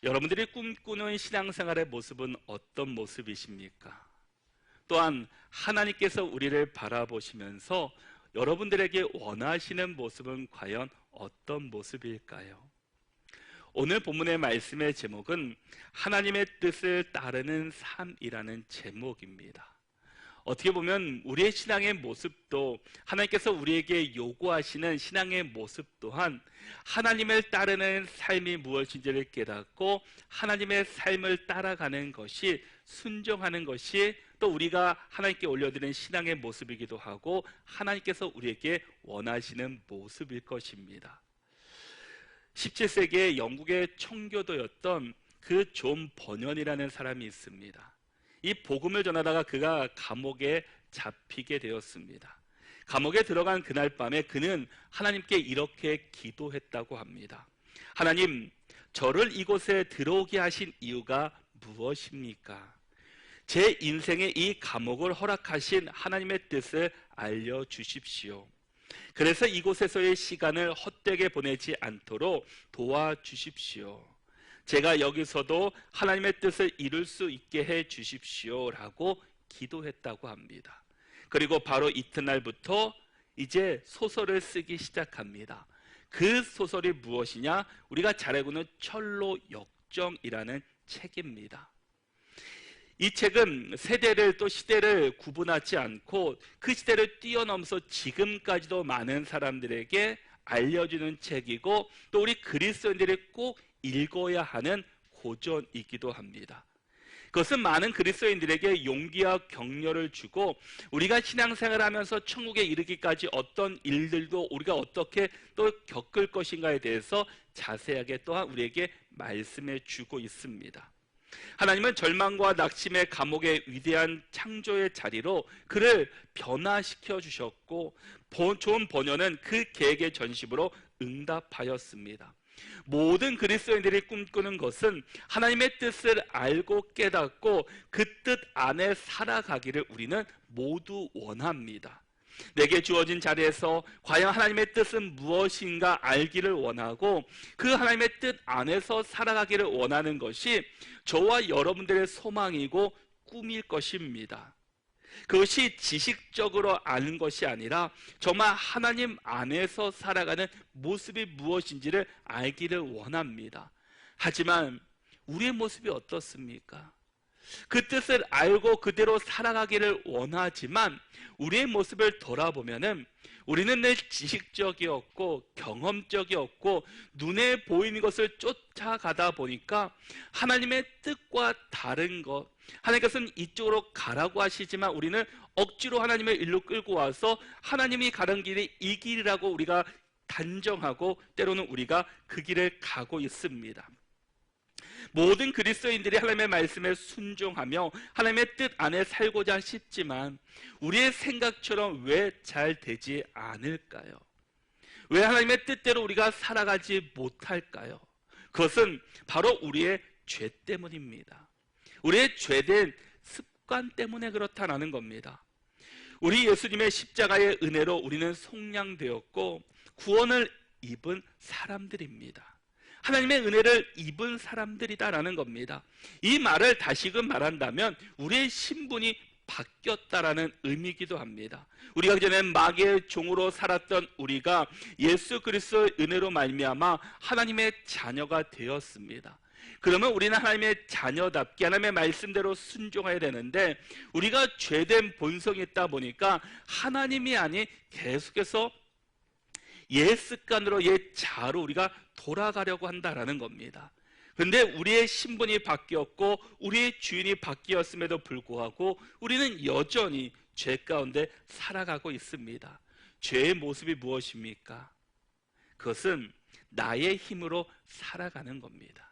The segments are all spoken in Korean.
여러분들이 꿈꾸는 신앙생활의 모습은 어떤 모습이십니까? 또한 하나님께서 우리를 바라보시면서 여러분들에게 원하시는 모습은 과연 어떤 모습일까요? 오늘 본문의 말씀의 제목은 하나님의 뜻을 따르는 삶이라는 제목입니다. 어떻게 보면 우리의 신앙의 모습도, 하나님께서 우리에게 요구하시는 신앙의 모습 또한 하나님을 따르는 삶이 무엇인지를 깨닫고 하나님의 삶을 따라가는 것이, 순종하는 것이 또 우리가 하나님께 올려드리는 신앙의 모습이기도 하고 하나님께서 우리에게 원하시는 모습일 것입니다. 17세기에 영국의 청교도였던 그 존 버년이라는 사람이 있습니다. 이 복음을 전하다가 그가 감옥에 잡히게 되었습니다. 감옥에 들어간 그날 밤에 그는 하나님께 이렇게 기도했다고 합니다. 하나님, 저를 이곳에 들어오게 하신 이유가 무엇입니까? 제 인생의 이 감옥을 허락하신 하나님의 뜻을 알려주십시오. 그래서 이곳에서의 시간을 헛되게 보내지 않도록 도와주십시오. 제가 여기서도 하나님의 뜻을 이룰 수 있게 해 주십시오 라고 기도했다고 합니다. 그리고 바로 이튿날부터 이제 소설을 쓰기 시작합니다. 그 소설이 무엇이냐? 우리가 잘 알고 있는 철로 역정이라는 책입니다. 이 책은 세대를 또 시대를 구분하지 않고 그 시대를 뛰어넘어서 지금까지도 많은 사람들에게 알려주는 책이고 또 우리 그리스도인들이 꼭 읽어야 하는 고전이기도 합니다. 그것은 많은 그리스도인들에게 용기와 격려를 주고 우리가 신앙생활을 하면서 천국에 이르기까지 어떤 일들도 우리가 어떻게 또 겪을 것인가에 대해서 자세하게 또한 우리에게 말씀해 주고 있습니다. 하나님은 절망과 낙심의 감옥의 위대한 창조의 자리로 그를 변화시켜 주셨고 존 버년은 그 계획의 전심으로 응답하였습니다. 모든 그리스도인들이 꿈꾸는 것은 하나님의 뜻을 알고 깨닫고 그 뜻 안에 살아가기를 우리는 모두 원합니다. 내게 주어진 자리에서 과연 하나님의 뜻은 무엇인가 알기를 원하고 그 하나님의 뜻 안에서 살아가기를 원하는 것이 저와 여러분들의 소망이고 꿈일 것입니다. 그것이 지식적으로 아는 것이 아니라 정말 하나님 안에서 살아가는 모습이 무엇인지를 알기를 원합니다. 하지만 우리의 모습이 어떻습니까? 그 뜻을 알고 그대로 살아가기를 원하지만 우리의 모습을 돌아보면은 우리는 늘 지식적이었고 경험적이었고 눈에 보이는 것을 쫓아가다 보니까 하나님의 뜻과 다른 것, 하나님께서는 이쪽으로 가라고 하시지만 우리는 억지로 하나님의 일로 끌고 와서 하나님이 가는 길이 이 길이라고 우리가 단정하고 때로는 우리가 그 길을 가고 있습니다. 모든 그리스도인들이 하나님의 말씀에 순종하며 하나님의 뜻 안에 살고자 싶지만 우리의 생각처럼 왜 잘 되지 않을까요? 왜 하나님의 뜻대로 우리가 살아가지 못할까요? 그것은 바로 우리의 죄 때문입니다. 우리의 죄된 습관 때문에 그렇다는 겁니다. 우리 예수님의 십자가의 은혜로 우리는 속량되었고 구원을 입은 사람들입니다. 하나님의 은혜를 입은 사람들이다라는 겁니다. 이 말을 다시금 말한다면 우리의 신분이 바뀌었다라는 의미이기도 합니다. 우리가 그전에는 마귀의 종으로 살았던 우리가 예수 그리스도의 은혜로 말미암아 하나님의 자녀가 되었습니다. 그러면 우리는 하나님의 자녀답게 하나님의 말씀대로 순종해야 되는데 우리가 죄된 본성이 있다 보니까 하나님이 아닌 계속해서 옛 습관으로 옛 자로 우리가 돌아가려고 한다라는 겁니다. 그런데 우리의 신분이 바뀌었고 우리의 주인이 바뀌었음에도 불구하고 우리는 여전히 죄 가운데 살아가고 있습니다. 죄의 모습이 무엇입니까? 그것은 나의 힘으로 살아가는 겁니다.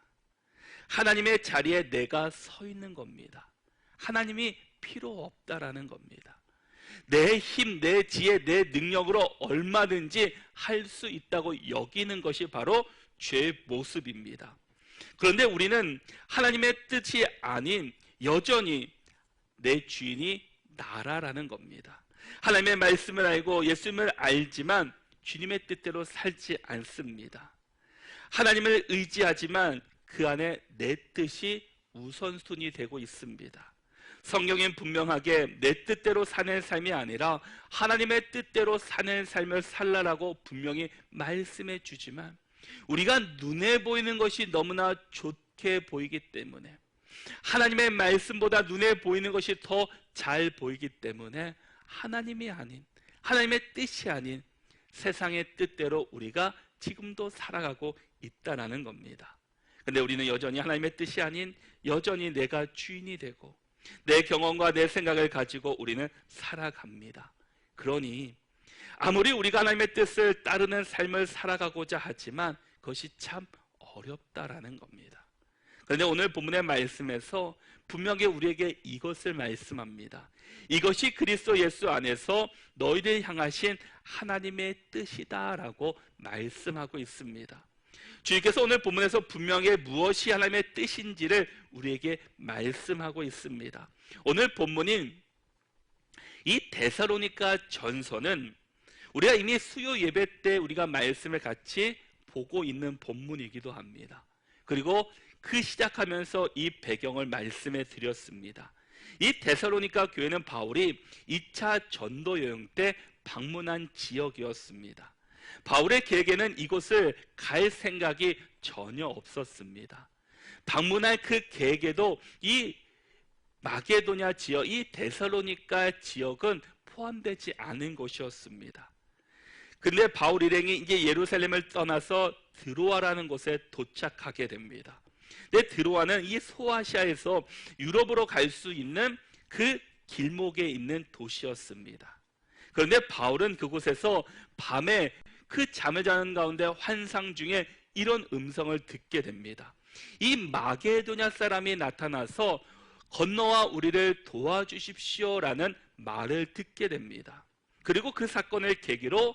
하나님의 자리에 내가 서 있는 겁니다. 하나님이 필요 없다라는 겁니다. 내 힘, 내 지혜, 내 능력으로 얼마든지 할 수 있다고 여기는 것이 바로 죄의 모습입니다. 그런데 우리는 하나님의 뜻이 아닌 여전히 내 주인이 나라라는 겁니다. 하나님의 말씀을 알고 예수님을 알지만 주님의 뜻대로 살지 않습니다. 하나님을 의지하지만 그 안에 내 뜻이 우선순위 되고 있습니다. 성경엔 분명하게 내 뜻대로 사는 삶이 아니라 하나님의 뜻대로 사는 삶을 살라라고 분명히 말씀해 주지만, 우리가 눈에 보이는 것이 너무나 좋게 보이기 때문에, 하나님의 말씀보다 눈에 보이는 것이 더 잘 보이기 때문에 하나님이 아닌, 하나님의 뜻이 아닌 세상의 뜻대로 우리가 지금도 살아가고 있다라는 겁니다. 근데 우리는 여전히 하나님의 뜻이 아닌, 여전히 내가 주인이 되고 내 경험과 내 생각을 가지고 우리는 살아갑니다. 그러니 아무리 우리가 하나님의 뜻을 따르는 삶을 살아가고자 하지만 그것이 참 어렵다라는 겁니다. 그런데 오늘 본문의 말씀에서 분명히 우리에게 이것을 말씀합니다. 이것이 그리스도 예수 안에서 너희를 향하신 하나님의 뜻이다라고 말씀하고 있습니다. 주님께서 오늘 본문에서 분명히 무엇이 하나님의 뜻인지를 우리에게 말씀하고 있습니다. 오늘 본문인 이 데살로니가 전서는 우리가 이미 수요 예배 때 우리가 말씀을 같이 보고 있는 본문이기도 합니다. 그리고 그 시작하면서 이 배경을 말씀해 드렸습니다. 이 데살로니가 교회는 바울이 2차 전도 여행 때 방문한 지역이었습니다. 바울의 계획에는 이곳을 갈 생각이 전혀 없었습니다. 방문할 그 계획에도 이 마게도냐 지역, 이 데살로니가 지역은 포함되지 않은 곳이었습니다. 근데 바울 일행이 이제 예루살렘을 떠나서 드로아라는 곳에 도착하게 됩니다. 근데 드로아는 이 소아시아에서 유럽으로 갈 수 있는 그 길목에 있는 도시였습니다. 그런데 바울은 그곳에서 밤에 그 잠을 자는 가운데 환상 중에 이런 음성을 듣게 됩니다. 이 마게도냐 사람이 나타나서 건너와 우리를 도와주십시오라는 말을 듣게 됩니다. 그리고 그 사건을 계기로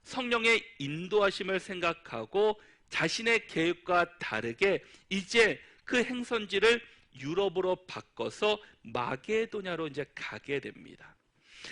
성령의 인도하심을 생각하고 자신의 계획과 다르게 이제 그 행선지를 유럽으로 바꿔서 마게도냐로 이제 가게 됩니다.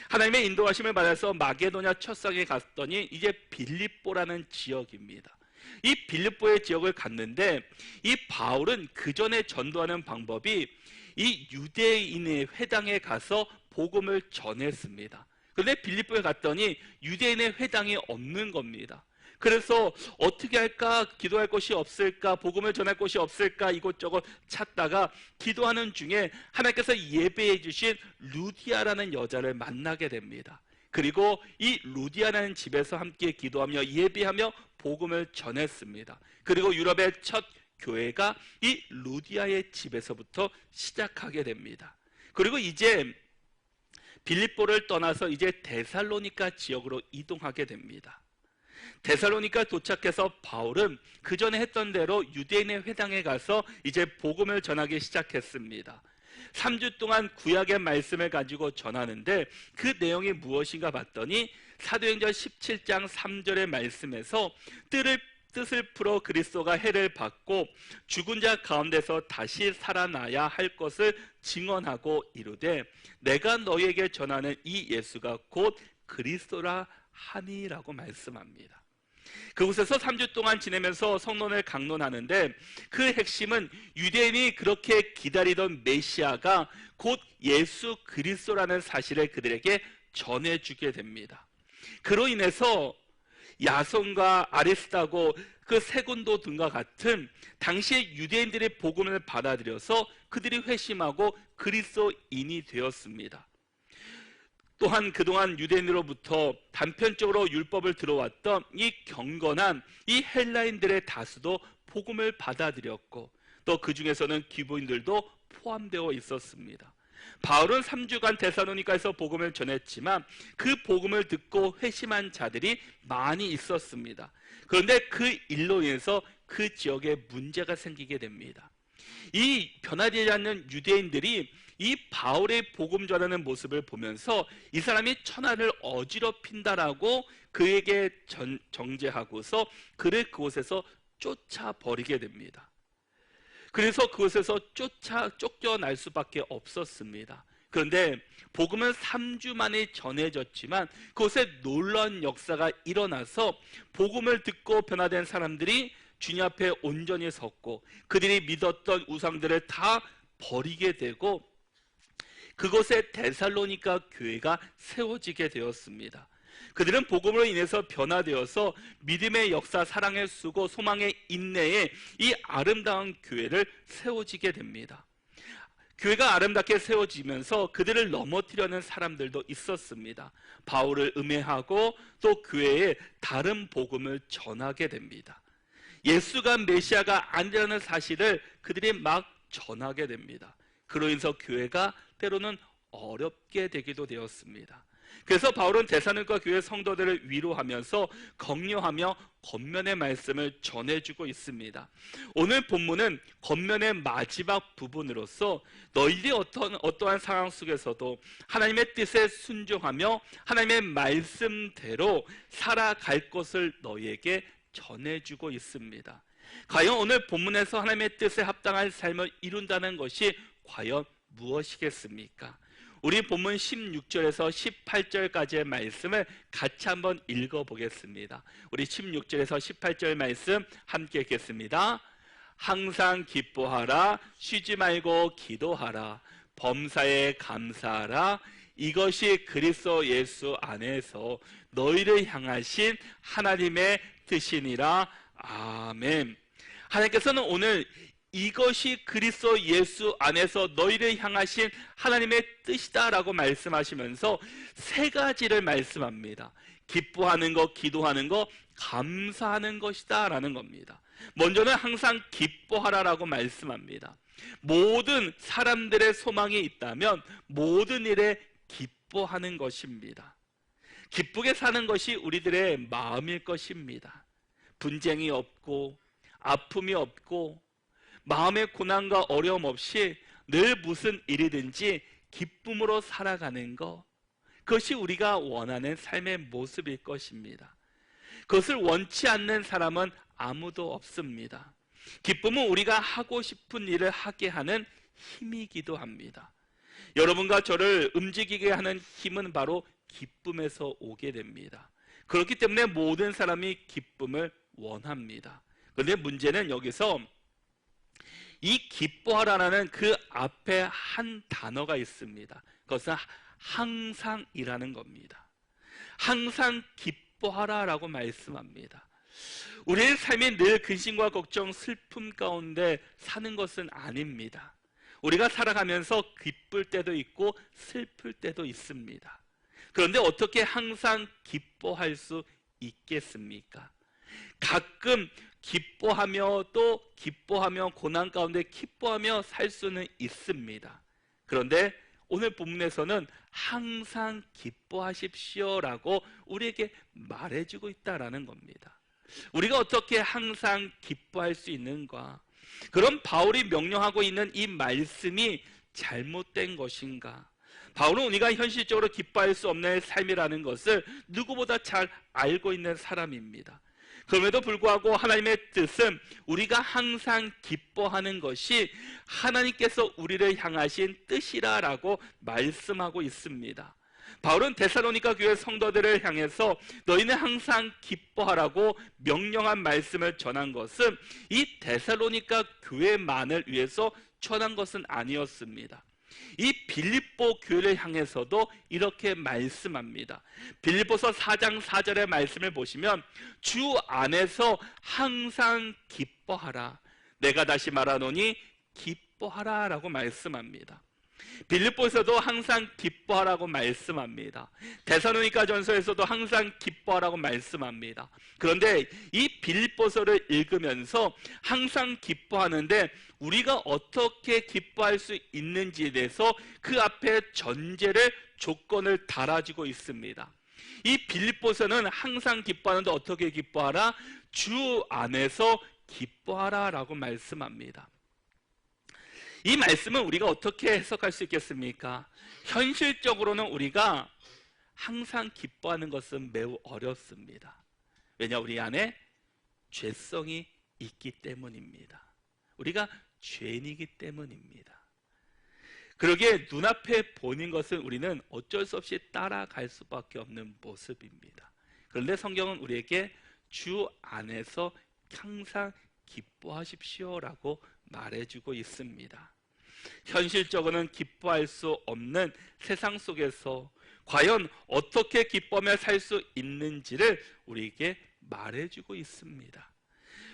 하나님의 인도하심을 받아서 마게도냐 첫성에 갔더니 이제 빌립보라는 지역입니다. 이 빌립보의 지역을 갔는데 이 바울은 그 전에 전도하는 방법이 이 유대인의 회당에 가서 복음을 전했습니다. 그런데 빌립보에 갔더니 유대인의 회당이 없는 겁니다. 그래서 어떻게 할까, 기도할 곳이 없을까, 복음을 전할 곳이 없을까 이곳저곳 찾다가 기도하는 중에 하나님께서 예배해 주신 루디아라는 여자를 만나게 됩니다. 그리고 이 루디아라는 집에서 함께 기도하며 예배하며 복음을 전했습니다. 그리고 유럽의 첫 교회가 이 루디아의 집에서부터 시작하게 됩니다. 그리고 이제 빌립보를 떠나서 이제 데살로니가 지역으로 이동하게 됩니다. 데살로니가 도착해서 바울은 그 전에 했던 대로 유대인의 회당에 가서 이제 복음을 전하기 시작했습니다. 3주 동안 구약의 말씀을 가지고 전하는데 그 내용이 무엇인가 봤더니 사도행전 17장 3절의 말씀에서 뜻을 풀어 그리스도가 해를 받고 죽은 자 가운데서 다시 살아나야 할 것을 증언하고 이르되 내가 너희에게 전하는 이 예수가 곧 그리스도라 하니라고 말씀합니다. 그곳에서 3주 동안 지내면서 성론을 강론하는데 그 핵심은 유대인이 그렇게 기다리던 메시아가 곧 예수 그리스도라는 사실을 그들에게 전해주게 됩니다. 그로 인해서 야손과 아리스다고 그 세곤도 등과 같은 당시의 유대인들의 복음을 받아들여서 그들이 회심하고 그리스도인이 되었습니다. 또한 그동안 유대인으로부터 단편적으로 율법을 들어왔던 이 경건한 이 헬라인들의 다수도 복음을 받아들였고 또 그 중에서는 기부인들도 포함되어 있었습니다. 바울은 3주간 데살로니가에서 복음을 전했지만 그 복음을 듣고 회심한 자들이 많이 있었습니다. 그런데 그 일로 인해서 그 지역에 문제가 생기게 됩니다. 이 변화되지 않는 유대인들이 이 바울의 복음 전하는 모습을 보면서 이 사람이 천하를 어지럽힌다라고 그에게 정죄하고서 그를 그곳에서 쫓아버리게 됩니다. 그래서 그곳에서 쫓겨날 수밖에 없었습니다. 그런데 복음은 3주 만에 전해졌지만 그곳에 놀라운 역사가 일어나서 복음을 듣고 변화된 사람들이 주님 앞에 온전히 섰고 그들이 믿었던 우상들을 다 버리게 되고 그곳에 데살로니가 교회가 세워지게 되었습니다. 그들은 복음으로 인해서 변화되어서 믿음의 역사, 사랑의 수고, 소망의 인내에 이 아름다운 교회를 세워지게 됩니다. 교회가 아름답게 세워지면서 그들을 넘어뜨리려는 사람들도 있었습니다. 바울을 음해하고 또 교회에 다른 복음을 전하게 됩니다. 예수가 메시아가 아니라는 사실을 그들이 막 전하게 됩니다. 그로 인해서 교회가 때로는 어렵게 되기도 되었습니다. 그래서 바울은 데살로니가 교회 성도들을 위로하면서 격려하며 권면의 말씀을 전해주고 있습니다. 오늘 본문은 권면의 마지막 부분으로서 너희들이 어떠한 상황 속에서도 하나님의 뜻에 순종하며 하나님의 말씀대로 살아갈 것을 너희에게 전해주고 있습니다. 과연 오늘 본문에서 하나님의 뜻에 합당한 삶을 이룬다는 것이 과연 무엇이겠습니까? 우리 본문 16절에서 18절까지의 말씀을 같이 한번 읽어보겠습니다. 우리 16절에서 18절 말씀 함께 읽겠습니다. 항상 기뻐하라, 쉬지 말고 기도하라, 범사에 감사하라, 이것이 그리스도 예수 안에서 너희를 향하신 하나님의 뜻이니라. 아멘. 하나님께서는 오늘 이것이 그리스도 예수 안에서 너희를 향하신 하나님의 뜻이다 라고 말씀하시면서 세 가지를 말씀합니다. 기뻐하는 것, 기도하는 것, 감사하는 것이다 라는 겁니다. 먼저는 항상 기뻐하라 라고 말씀합니다. 모든 사람들의 소망이 있다면 모든 일에 기뻐하는 것입니다. 기쁘게 사는 것이 우리들의 마음일 것입니다. 분쟁이 없고 아픔이 없고 마음의 고난과 어려움 없이 늘 무슨 일이든지 기쁨으로 살아가는 것, 그것이 우리가 원하는 삶의 모습일 것입니다. 그것을 원치 않는 사람은 아무도 없습니다. 기쁨은 우리가 하고 싶은 일을 하게 하는 힘이기도 합니다. 여러분과 저를 움직이게 하는 힘은 바로 기쁨에서 오게 됩니다. 그렇기 때문에 모든 사람이 기쁨을 원합니다. 그런데 문제는 여기서 이 기뻐하라는 그 앞에 한 단어가 있습니다. 그것은 항상이라는 겁니다. 항상 기뻐하라라고 말씀합니다. 우리의 삶이 늘 근심과 걱정, 슬픔 가운데 사는 것은 아닙니다. 우리가 살아가면서 기쁠 때도 있고 슬플 때도 있습니다. 그런데 어떻게 항상 기뻐할 수 있겠습니까? 가끔 기뻐하며 또 기뻐하며 고난 가운데 기뻐하며 살 수는 있습니다. 그런데 오늘 본문에서는 항상 기뻐하십시오라고 우리에게 말해주고 있다라는 겁니다. 우리가 어떻게 항상 기뻐할 수 있는가? 그럼 바울이 명령하고 있는 이 말씀이 잘못된 것인가? 바울은 우리가 현실적으로 기뻐할 수 없는 삶이라는 것을 누구보다 잘 알고 있는 사람입니다. 그럼에도 불구하고 하나님의 뜻은 우리가 항상 기뻐하는 것이 하나님께서 우리를 향하신 뜻이라고 말씀하고 있습니다. 바울은 데살로니가 교회 성도들을 향해서 너희는 항상 기뻐하라고 명령한 말씀을 전한 것은 이 데살로니가 교회만을 위해서 전한 것은 아니었습니다. 이 빌립보 교회를 향해서도 이렇게 말씀합니다. 빌립보서 4장 4절의 말씀을 보시면 주 안에서 항상 기뻐하라, 내가 다시 말하노니 기뻐하라 라고 말씀합니다. 빌립보에서도 항상 기뻐하라고 말씀합니다. 데살로니가 전서에서도 항상 기뻐하라고 말씀합니다. 그런데 이 빌립보서를 읽으면서 항상 기뻐하는데 우리가 어떻게 기뻐할 수 있는지에 대해서 그 앞에 전제를, 조건을 달아주고 있습니다. 이 빌립보서는 항상 기뻐하는데 어떻게 기뻐하라? 주 안에서 기뻐하라 라고 말씀합니다. 이 말씀은 우리가 어떻게 해석할 수 있겠습니까? 현실적으로는 우리가 항상 기뻐하는 것은 매우 어렵습니다. 왜냐? 우리 안에 죄성이 있기 때문입니다. 우리가 죄인이기 때문입니다. 그러기에 눈앞에 보이는 것은 우리는 어쩔 수 없이 따라갈 수밖에 없는 모습입니다. 그런데 성경은 우리에게 주 안에서 항상 기뻐하십시오라고 말해주고 있습니다. 현실적으로는 기뻐할 수 없는 세상 속에서 과연 어떻게 기뻐하며 살 수 있는지를 우리에게 말해주고 있습니다.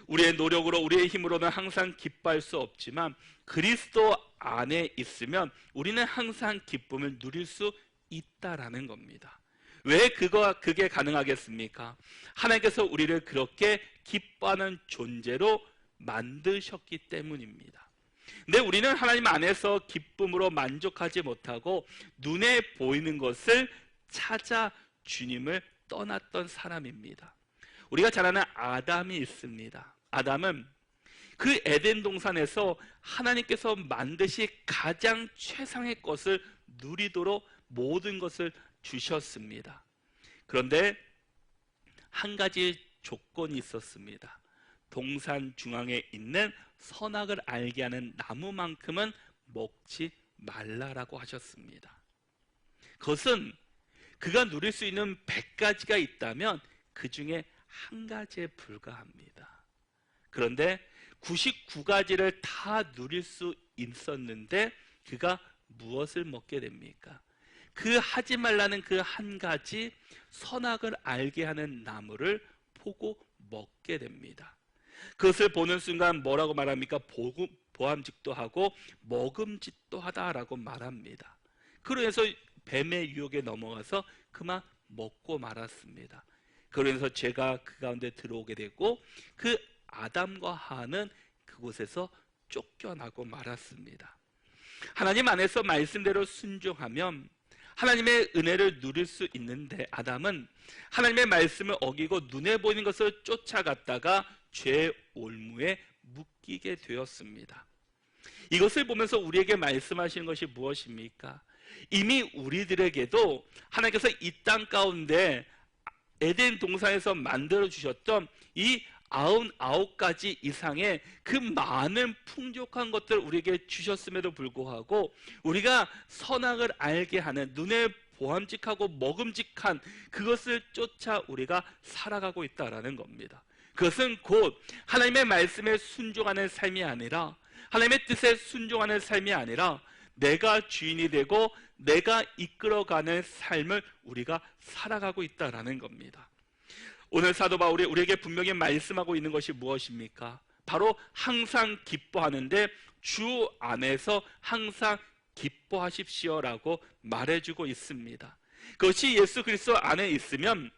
우리의 노력으로, 우리의 힘으로는 항상 기뻐할 수 없지만 그리스도 안에 있으면 우리는 항상 기쁨을 누릴 수 있다라는 겁니다. 왜 그게 가능하겠습니까? 하나님께서 우리를 그렇게 기뻐하는 존재로 만드셨기 때문입니다. 근데 우리는 하나님 안에서 기쁨으로 만족하지 못하고 눈에 보이는 것을 찾아 주님을 떠났던 사람입니다. 우리가 잘 아는 아담이 있습니다. 아담은 그 에덴 동산에서 하나님께서 만드시 가장 최상의 것을 누리도록 모든 것을 주셨습니다. 그런데 한 가지 조건이 있었습니다. 동산 중앙에 있는 선악을 알게 하는 나무만큼은 먹지 말라라고 하셨습니다. 그것은 그가 누릴 수 있는 100가지가 있다면 그 중에 한 가지에 불과합니다. 그런데 99가지를 다 누릴 수 있었는데 그가 무엇을 먹게 됩니까? 그 하지 말라는 그 한 가지 선악을 알게 하는 나무를 보고 먹게 됩니다. 그것을 보는 순간 뭐라고 말합니까? 보암직도 하고 먹음직도 하다라고 말합니다. 그래서 뱀의 유혹에 넘어가서 그만 먹고 말았습니다. 그래서 죄가 그 가운데 들어오게 되고 그 아담과 하와는 그곳에서 쫓겨나고 말았습니다. 하나님 안에서 말씀대로 순종하면 하나님의 은혜를 누릴 수 있는데 아담은 하나님의 말씀을 어기고 눈에 보이는 것을 쫓아갔다가 죄의 올무에 묶이게 되었습니다. 이것을 보면서 우리에게 말씀하시는 것이 무엇입니까? 이미 우리들에게도 하나님께서 이 땅 가운데 에덴 동산에서 만들어 주셨던 이 99가지 이상의 그 많은 풍족한 것들을 우리에게 주셨음에도 불구하고 우리가 선악을 알게 하는 눈에 보암직하고 먹음직한 그것을 쫓아 우리가 살아가고 있다라는 겁니다. 그것은 곧 하나님의 말씀에 순종하는 삶이 아니라 하나님의 뜻에 순종하는 삶이 아니라 내가 주인이 되고 내가 이끌어가는 삶을 우리가 살아가고 있다라는 겁니다. 오늘 사도 바울이 우리에게 분명히 말씀하고 있는 것이 무엇입니까? 바로 항상 기뻐하는데 주 안에서 항상 기뻐하십시오라고 말해주고 있습니다. 그것이 예수 그리스도 안에 있으면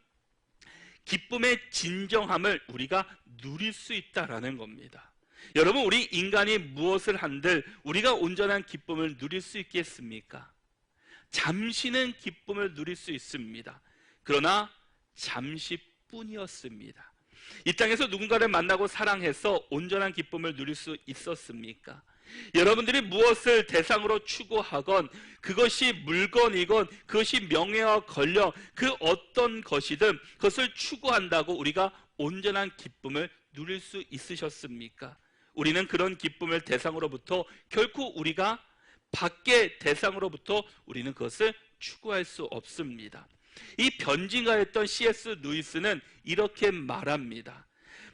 기쁨의 진정함을 우리가 누릴 수 있다라는 겁니다. 여러분, 우리 인간이 무엇을 한들 우리가 온전한 기쁨을 누릴 수 있겠습니까? 잠시는 기쁨을 누릴 수 있습니다. 그러나 잠시뿐이었습니다. 이 땅에서 누군가를 만나고 사랑해서 온전한 기쁨을 누릴 수 있었습니까? 여러분들이 무엇을 대상으로 추구하건 그것이 물건이건 그것이 명예와 권력 그 어떤 것이든 그것을 추구한다고 우리가 온전한 기쁨을 누릴 수 있으셨습니까? 우리는 그런 기쁨을 대상으로부터 결코 우리가 밖의 대상으로부터 우리는 그것을 추구할 수 없습니다. 이 변진가였던 C.S. 루이스는 이렇게 말합니다.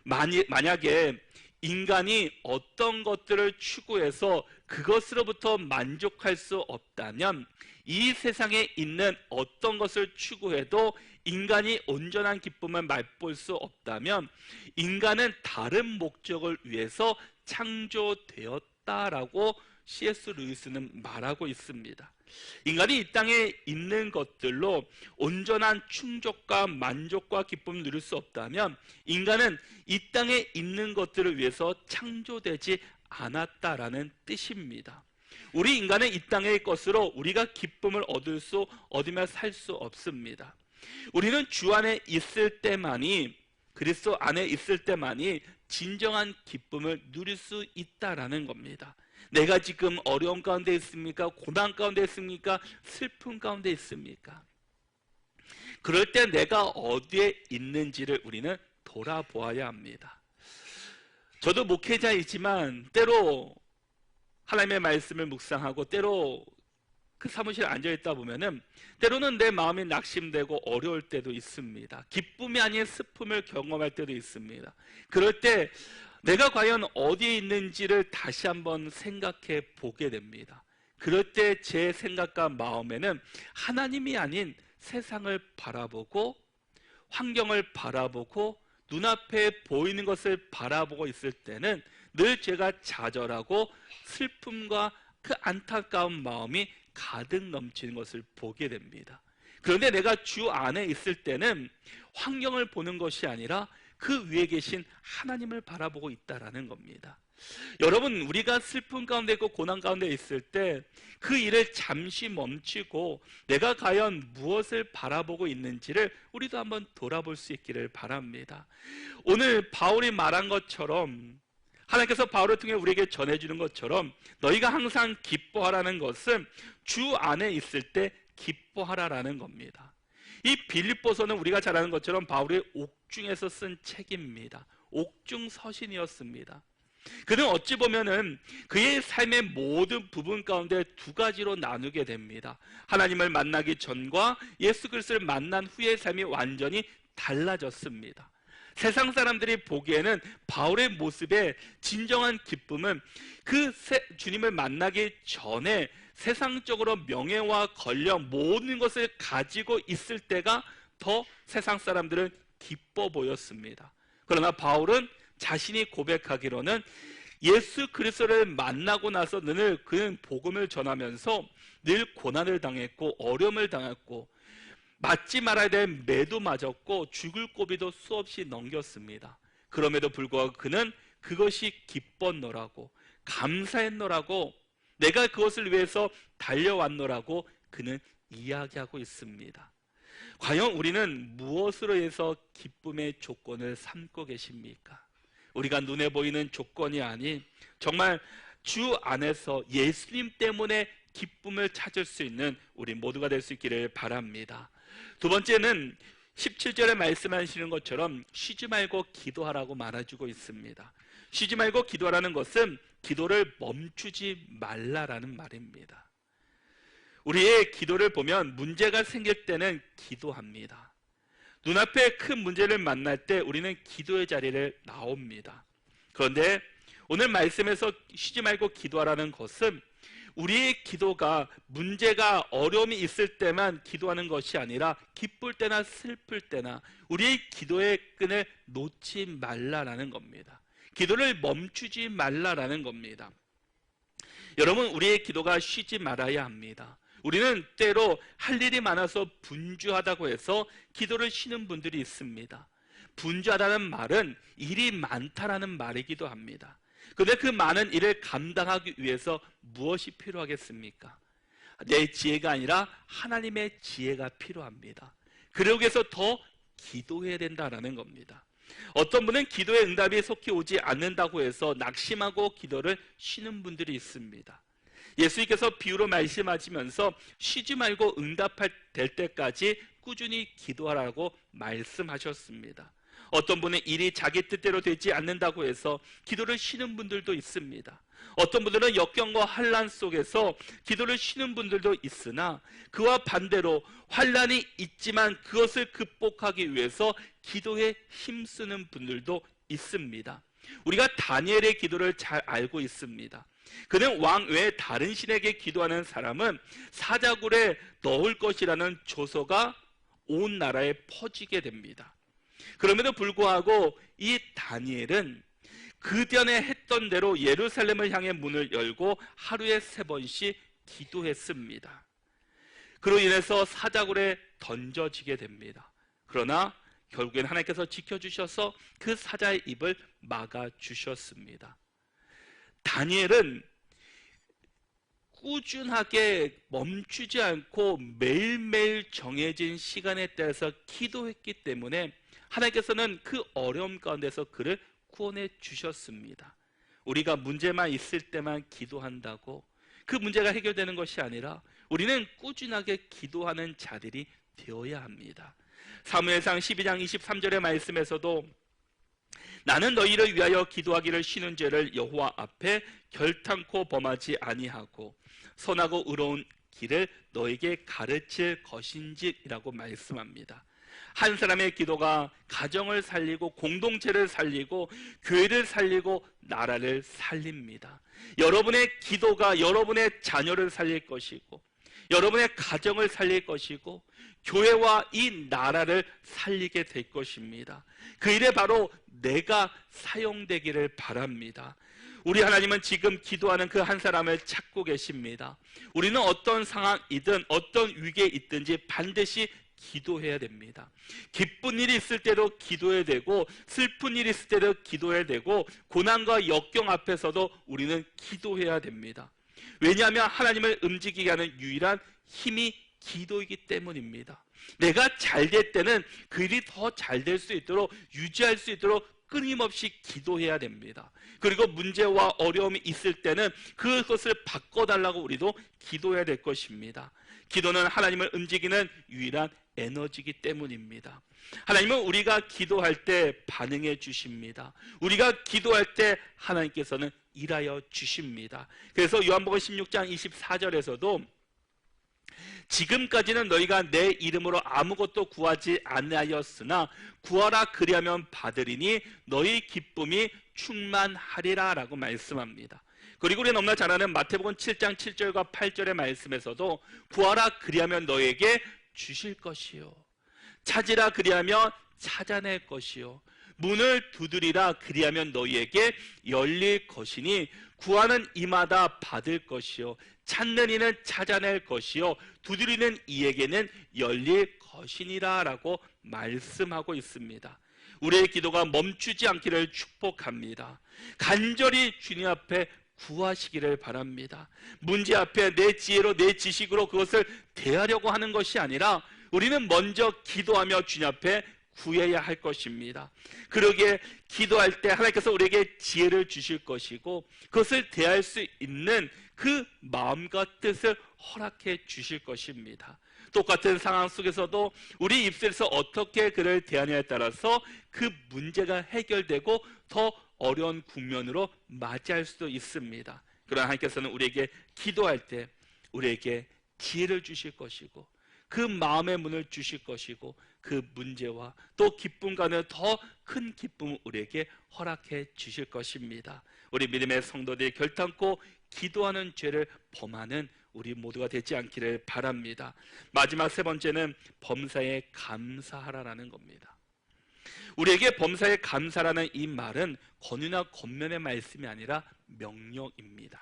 만약에 인간이 어떤 것들을 추구해서 그것으로부터 만족할 수 없다면 이 세상에 있는 어떤 것을 추구해도 인간이 온전한 기쁨을 맛볼 수 없다면 인간은 다른 목적을 위해서 창조되었다라고 C.S. 루이스는 말하고 있습니다. 인간이 이 땅에 있는 것들로 온전한 충족과 만족과 기쁨을 누릴 수 없다면 인간은 이 땅에 있는 것들을 위해서 창조되지 않았다라는 뜻입니다. 우리 인간은 이 땅의 것으로 우리가 기쁨을 얻으며 살 수 없습니다. 우리는 주 안에 있을 때만이 그리스도 안에 있을 때만이 진정한 기쁨을 누릴 수 있다라는 겁니다. 내가 지금 어려움 가운데 있습니까? 고난 가운데 있습니까? 슬픔 가운데 있습니까? 그럴 때 내가 어디에 있는지를 우리는 돌아보아야 합니다. 저도 목회자이지만 때로 하나님의 말씀을 묵상하고 때로 그 사무실에 앉아있다 보면은 때로는 내 마음이 낙심되고 어려울 때도 있습니다. 기쁨이 아닌 슬픔을 경험할 때도 있습니다. 그럴 때 내가 과연 어디에 있는지를 다시 한번 생각해 보게 됩니다. 그럴 때 제 생각과 마음에는 하나님이 아닌 세상을 바라보고 환경을 바라보고 눈앞에 보이는 것을 바라보고 있을 때는 늘 제가 좌절하고 슬픔과 그 안타까운 마음이 가득 넘치는 것을 보게 됩니다. 그런데 내가 주 안에 있을 때는 환경을 보는 것이 아니라 그 위에 계신 하나님을 바라보고 있다라는 겁니다. 여러분, 우리가 슬픔 가운데 있고 고난 가운데 있을 때 그 일을 잠시 멈추고 내가 과연 무엇을 바라보고 있는지를 우리도 한번 돌아볼 수 있기를 바랍니다. 오늘 바울이 말한 것처럼, 하나님께서 바울을 통해 우리에게 전해주는 것처럼, 너희가 항상 기뻐하라는 것은 주 안에 있을 때 기뻐하라라는 겁니다. 이 빌립보서는 우리가 잘 아는 것처럼 바울의 옥중에서 쓴 책입니다. 옥중 서신이었습니다. 그는 어찌 보면은 그의 삶의 모든 부분 가운데 두 가지로 나누게 됩니다. 하나님을 만나기 전과 예수 그리스도를 만난 후의 삶이 완전히 달라졌습니다. 세상 사람들이 보기에는 바울의 모습의 진정한 기쁨은 그 주님을 만나기 전에 세상적으로 명예와 권력 모든 것을 가지고 있을 때가 더 세상 사람들은 기뻐 보였습니다. 그러나 바울은 자신이 고백하기로는 예수 그리스도를 만나고 나서 늘 그는 복음을 전하면서 늘 고난을 당했고 어려움을 당했고 맞지 말아야 될 매도 맞았고 죽을 고비도 수없이 넘겼습니다. 그럼에도 불구하고 그는 그것이 기뻤노라고, 감사했노라고, 내가 그것을 위해서 달려왔노라고 그는 이야기하고 있습니다. 과연 우리는 무엇으로 해서 기쁨의 조건을 삼고 계십니까? 우리가 눈에 보이는 조건이 아닌 정말 주 안에서 예수님 때문에 기쁨을 찾을 수 있는 우리 모두가 될 수 있기를 바랍니다. 두 번째는 17절에 말씀하시는 것처럼 쉬지 말고 기도하라고 말해주고 있습니다. 쉬지 말고 기도하라는 것은 기도를 멈추지 말라라는 말입니다. 우리의 기도를 보면 문제가 생길 때는 기도합니다. 눈앞에 큰 문제를 만날 때 우리는 기도의 자리를 나옵니다. 그런데 오늘 말씀에서 쉬지 말고 기도하라는 것은 우리의 기도가 문제가 어려움이 있을 때만 기도하는 것이 아니라 기쁠 때나 슬플 때나 우리의 기도의 끈을 놓지 말라라는 겁니다. 기도를 멈추지 말라라는 겁니다. 여러분, 우리의 기도가 쉬지 말아야 합니다. 우리는 때로 할 일이 많아서 분주하다고 해서 기도를 쉬는 분들이 있습니다. 분주하다는 말은 일이 많다라는 말이기도 합니다. 그런데 그 많은 일을 감당하기 위해서 무엇이 필요하겠습니까? 내 지혜가 아니라 하나님의 지혜가 필요합니다. 그러기 위해서 더 기도해야 된다는 겁니다. 어떤 분은 기도의 응답이 속히 오지 않는다고 해서 낙심하고 기도를 쉬는 분들이 있습니다. 예수님께서 비유로 말씀하시면서 쉬지 말고 응답될 때까지 꾸준히 기도하라고 말씀하셨습니다. 어떤 분은 일이 자기 뜻대로 되지 않는다고 해서 기도를 쉬는 분들도 있습니다. 어떤 분들은 역경과 환난 속에서 기도를 쉬는 분들도 있으나 그와 반대로 환난이 있지만 그것을 극복하기 위해서 기도에 힘쓰는 분들도 있습니다. 우리가 다니엘의 기도를 잘 알고 있습니다. 그는 왕 외에 다른 신에게 기도하는 사람은 사자굴에 넣을 것이라는 조서가 온 나라에 퍼지게 됩니다. 그럼에도 불구하고 이 다니엘은 그 전에 했던 대로 예루살렘을 향해 문을 열고 하루에 3번씩 기도했습니다. 그로 인해서 사자굴에 던져지게 됩니다. 그러나 결국엔 하나님께서 지켜주셔서 그 사자의 입을 막아주셨습니다. 다니엘은 꾸준하게 멈추지 않고 매일매일 정해진 시간에 따라서 기도했기 때문에 하나님께서는 그 어려움 가운데서 그를 구원해 주셨습니다. 우리가 문제만 있을 때만 기도한다고 그 문제가 해결되는 것이 아니라 우리는 꾸준하게 기도하는 자들이 되어야 합니다. 사무엘상 12장 23절의 말씀에서도 나는 너희를 위하여 기도하기를 쉬는 죄를 여호와 앞에 결탄코 범하지 아니하고 선하고 의로운 길을 너에게 가르칠 것인지라고 말씀합니다. 한 사람의 기도가 가정을 살리고 공동체를 살리고 교회를 살리고 나라를 살립니다. 여러분의 기도가 여러분의 자녀를 살릴 것이고 여러분의 가정을 살릴 것이고 교회와 이 나라를 살리게 될 것입니다. 그 일에 바로 내가 사용되기를 바랍니다. 우리 하나님은 지금 기도하는 그 한 사람을 찾고 계십니다. 우리는 어떤 상황이든 어떤 위기에 있든지 반드시 기도해야 됩니다. 기쁜 일이 있을 때도 기도해야 되고 슬픈 일이 있을 때도 기도해야 되고 고난과 역경 앞에서도 우리는 기도해야 됩니다. 왜냐하면 하나님을 움직이게 하는 유일한 힘이 기도이기 때문입니다. 내가 잘 될 때는 그 일이 더 잘 될 수 있도록 유지할 수 있도록 끊임없이 기도해야 됩니다. 그리고 문제와 어려움이 있을 때는 그것을 바꿔달라고 우리도 기도해야 될 것입니다. 기도는 하나님을 움직이는 유일한 에너지이기 때문입니다. 하나님은 우리가 기도할 때 반응해 주십니다. 우리가 기도할 때 하나님께서는 일하여 주십니다. 그래서 요한복음 16장 24절에서도 지금까지는 너희가 내 이름으로 아무것도 구하지 아니하였으나 구하라 그리하면 받으리니 너희 기쁨이 충만하리라 라고 말씀합니다. 그리고 우리 너무나 잘 아는 마태복음 7장 7절과 8절의 말씀에서도 구하라 그리하면 너에게 주실 것이요 찾으라 그리하면 찾아낼 것이요 문을 두드리라 그리하면 너희에게 열릴 것이니 구하는 이마다 받을 것이요 찾는 이는 찾아낼 것이요 두드리는 이에게는 열릴 것이니라 라고 말씀하고 있습니다. 우리의 기도가 멈추지 않기를 축복합니다. 간절히 주님 앞에 구하시기를 바랍니다. 문제 앞에 내 지혜로 내 지식으로 그것을 대하려고 하는 것이 아니라 우리는 먼저 기도하며 주님 앞에 구해야 할 것입니다. 그러기에 기도할 때 하나님께서 우리에게 지혜를 주실 것이고 그것을 대할 수 있는 그 마음과 뜻을 허락해 주실 것입니다. 똑같은 상황 속에서도 우리 입술에서 어떻게 그를 대하냐에 따라서 그 문제가 해결되고 더 어려운 국면으로 맞이할 수도 있습니다. 그러나 하나님께서는 우리에게 기도할 때 우리에게 지혜를 주실 것이고 그 마음의 문을 주실 것이고 그 문제와 또 기쁨과는 더 큰 기쁨을 우리에게 허락해 주실 것입니다. 우리 믿음의 성도들이 결단코 기도하는 죄를 범하는 우리 모두가 되지 않기를 바랍니다. 마지막 세 번째는 범사에 감사하라라는 겁니다. 우리에게 범사에 감사라는 이 말은 권유나 권면의 말씀이 아니라 명령입니다.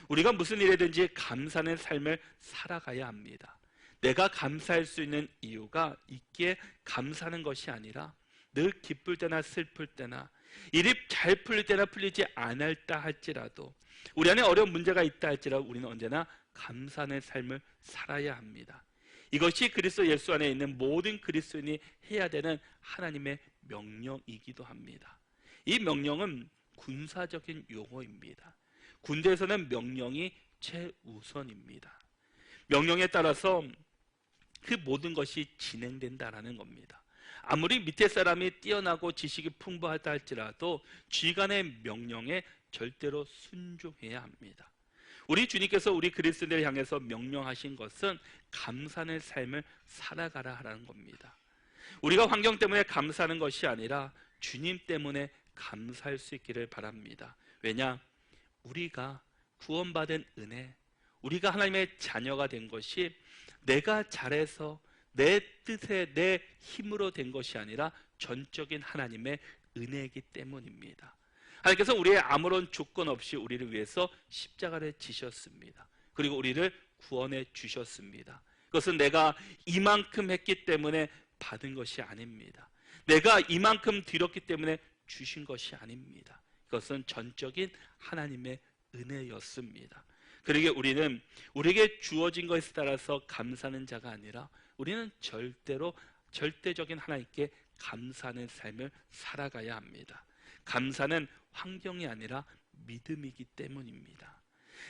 우리가 무슨 일이든지 감사하는 삶을 살아가야 합니다. 내가 감사할 수 있는 이유가 있기에 감사하는 것이 아니라 늘 기쁠 때나 슬플 때나 일이 잘 풀릴 때나 풀리지 않았다 할지라도 우리 안에 어려운 문제가 있다 할지라도 우리는 언제나 감사하는 삶을 살아야 합니다. 이것이 그리스도 예수 안에 있는 모든 그리스도인이 해야 되는 하나님의 명령이기도 합니다. 이 명령은 군사적인 용어입니다. 군대에서는 명령이 최우선입니다. 명령에 따라서 그 모든 것이 진행된다라는 겁니다. 아무리 밑에 사람이 뛰어나고 지식이 풍부하다 할지라도 지휘관의 명령에 절대로 순종해야 합니다. 우리 주님께서 우리 그리스도인을 향해서 명령하신 것은 감사하는 삶을 살아가라 하라는 겁니다. 우리가 환경 때문에 감사하는 것이 아니라 주님 때문에 감사할 수 있기를 바랍니다. 왜냐? 우리가 구원받은 은혜, 우리가 하나님의 자녀가 된 것이 내가 잘해서 내 뜻에 내 힘으로 된 것이 아니라 전적인 하나님의 은혜이기 때문입니다. 하나님께서 우리의 아무런 조건 없이 우리를 위해서 십자가를 지셨습니다. 그리고 우리를 구원해 주셨습니다. 그것은 내가 이만큼 했기 때문에 받은 것이 아닙니다. 내가 이만큼 드렸기 때문에 주신 것이 아닙니다. 그것은 전적인 하나님의 은혜였습니다. 그러기에 우리는 우리에게 주어진 것에 따라서 감사하는 자가 아니라 우리는 절대적인 하나님께 감사하는 삶을 살아가야 합니다. 감사는 환경이 아니라 믿음이기 때문입니다.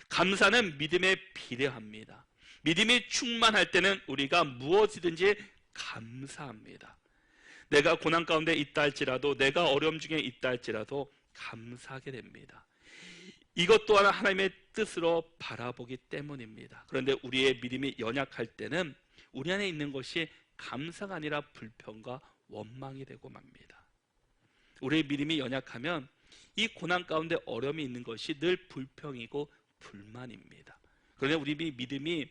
감사는 믿음에 비례합니다. 믿음이 충만할 때는 우리가 무엇이든지 감사합니다. 내가 고난 가운데 있다 할지라도 내가 어려움 중에 있다 할지라도 감사하게 됩니다. 이것 또한 하나님의 뜻으로 바라보기 때문입니다. 그런데 우리의 믿음이 연약할 때는 우리 안에 있는 것이 감사가 아니라 불평과 원망이 되고 맙니다. 우리의 믿음이 연약하면 이 고난 가운데 어려움이 있는 것이 늘 불평이고 불만입니다. 그러나 우리 믿음이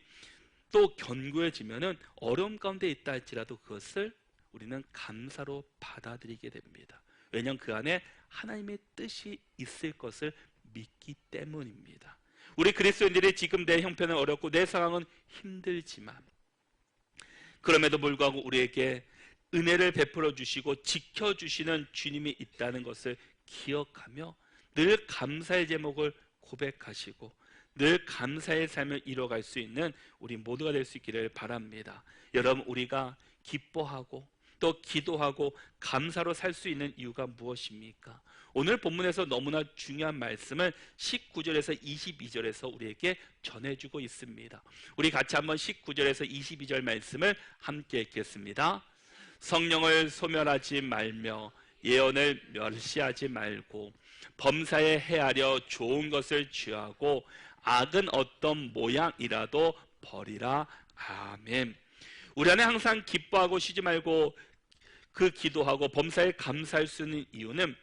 또 견고해지면은 어려움 가운데 있다 할지라도 그것을 우리는 감사로 받아들이게 됩니다. 왜냐하면 그 안에 하나님의 뜻이 있을 것을 믿기 때문입니다. 우리 그리스도인들이 지금 내 형편은 어렵고 내 상황은 힘들지만 그럼에도 불구하고 우리에게 은혜를 베풀어 주시고 지켜주시는 주님이 있다는 것을 기억하며 늘 감사의 제목을 고백하시고 늘 감사의 삶을 이뤄갈 수 있는 우리 모두가 될 수 있기를 바랍니다. 여러분, 우리가 기뻐하고 또 기도하고 감사로 살 수 있는 이유가 무엇입니까? 오늘 본문에서 너무나 중요한 말씀을 19절에서 22절에서 우리에게 전해주고 있습니다. 우리 같이 한번 19절에서 22절 말씀을 함께 읽겠습니다. 성령을 소멸하지 말며 예언을 멸시하지 말고 범사에 헤아려 좋은 것을 취하고 악은 어떤 모양이라도 버리라. 아멘. 우리 안에 항상 기뻐하고 쉬지 말고 그 기도하고 범사에 감사할 수 있는 이유는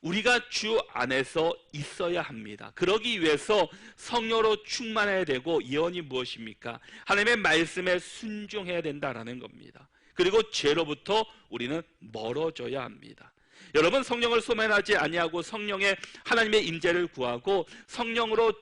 우리가 주 안에서 있어야 합니다. 그러기 위해서 성령으로 충만해야 되고 예언이 무엇입니까? 하나님의 말씀에 순종해야 된다라는 겁니다. 그리고 죄로부터 우리는 멀어져야 합니다. 여러분, 성령을 소멸하지 아니하고 성령의 하나님의 임재를 구하고 성령으로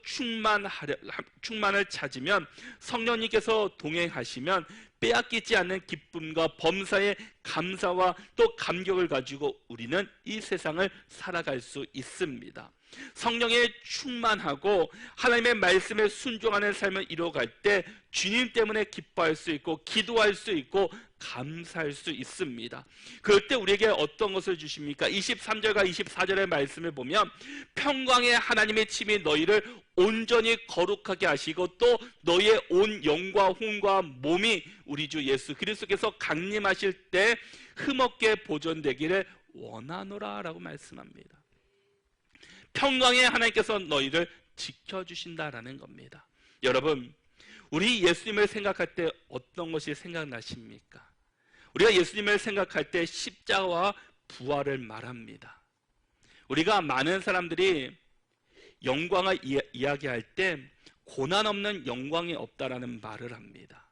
충만을 찾으면 성령님께서 동행하시면 빼앗기지 않는 기쁨과 범사의 감사와 또 감격을 가지고 우리는 이 세상을 살아갈 수 있습니다. 성령에 충만하고 하나님의 말씀에 순종하는 삶을 이루어갈 때 주님 때문에 기뻐할 수 있고 기도할 수 있고 감사할 수 있습니다. 그럴 때 우리에게 어떤 것을 주십니까? 23절과 24절의 말씀을 보면 평강의 하나님의 침이 너희를 온전히 거룩하게 하시고 또 너희의 온 영과 혼과 몸이 우리 주 예수 그리스도께서 강림하실 때 흠없게 보존되기를 원하노라 라고 말씀합니다. 평강의 하나님께서 너희를 지켜주신다라는 겁니다. 여러분, 우리 예수님을 생각할 때 어떤 것이 생각나십니까? 우리가 예수님을 생각할 때 십자가와 부활을 말합니다. 우리가 많은 사람들이 영광을 이야기할 때 고난 없는 영광이 없다라는 말을 합니다.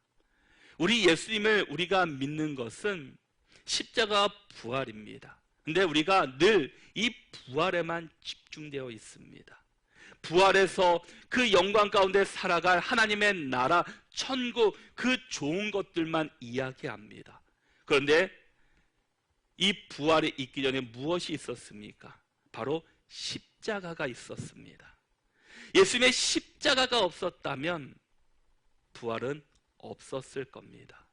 우리 예수님을 우리가 믿는 것은 십자가와 부활입니다. 근데 우리가 늘 이 부활에만 집중되어 있습니다. 부활에서 그 영광 가운데 살아갈 하나님의 나라, 천국, 그 좋은 것들만 이야기합니다. 그런데 이 부활이 있기 전에 무엇이 있었습니까? 바로 십자가가 있었습니다. 예수님의 십자가가 없었다면 부활은 없었을 겁니다.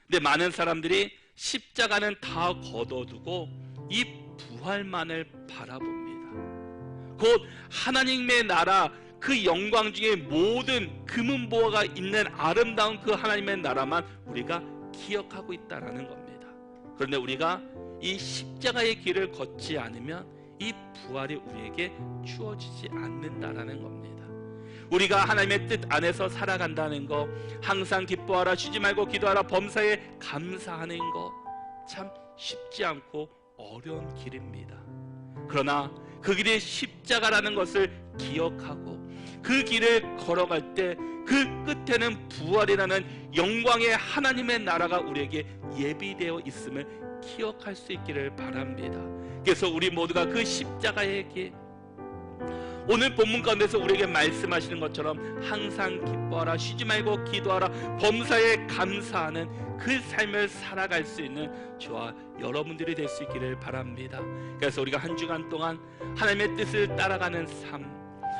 근데 많은 사람들이 십자가는 다 걷어두고 이 부활만을 바라봅니다. 곧 하나님의 나라, 그 영광 중에 모든 금은 보화가 있는 아름다운 그 하나님의 나라만 우리가 기억하고 있다는 겁니다. 그런데 우리가 이 십자가의 길을 걷지 않으면 이 부활이 우리에게 주어지지 않는다라는 겁니다. 우리가 하나님의 뜻 안에서 살아간다는 거, 항상 기뻐하라, 쉬지 말고 기도하라, 범사에 감사하는 거 참 쉽지 않고 어려운 길입니다. 그러나 그 길이 십자가라는 것을 기억하고 그 길을 걸어갈 때 그 끝에는 부활이라는 영광의 하나님의 나라가 우리에게 예비되어 있음을 기억할 수 있기를 바랍니다. 그래서 우리 모두가 그 십자가의 길, 오늘 본문 가운데서 우리에게 말씀하시는 것처럼 항상 기뻐하라, 쉬지 말고 기도하라, 범사에 감사하는 그 삶을 살아갈 수 있는 저와 여러분들이 될 수 있기를 바랍니다. 그래서 우리가 한 주간 동안 하나님의 뜻을 따라가는 삶,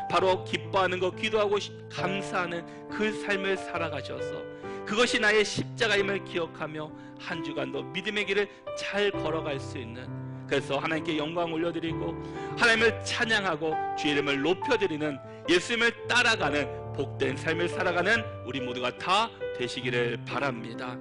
바로 기뻐하는 것, 기도하고 감사하는 그 삶을 살아가셔서 그것이 나의 십자가임을 기억하며 한 주간도 믿음의 길을 잘 걸어갈 수 있는, 그래서 하나님께 영광 올려드리고 하나님을 찬양하고 주의 이름을 높여드리는, 예수님을 따라가는 복된 삶을 살아가는 우리 모두가 다 되시기를 바랍니다.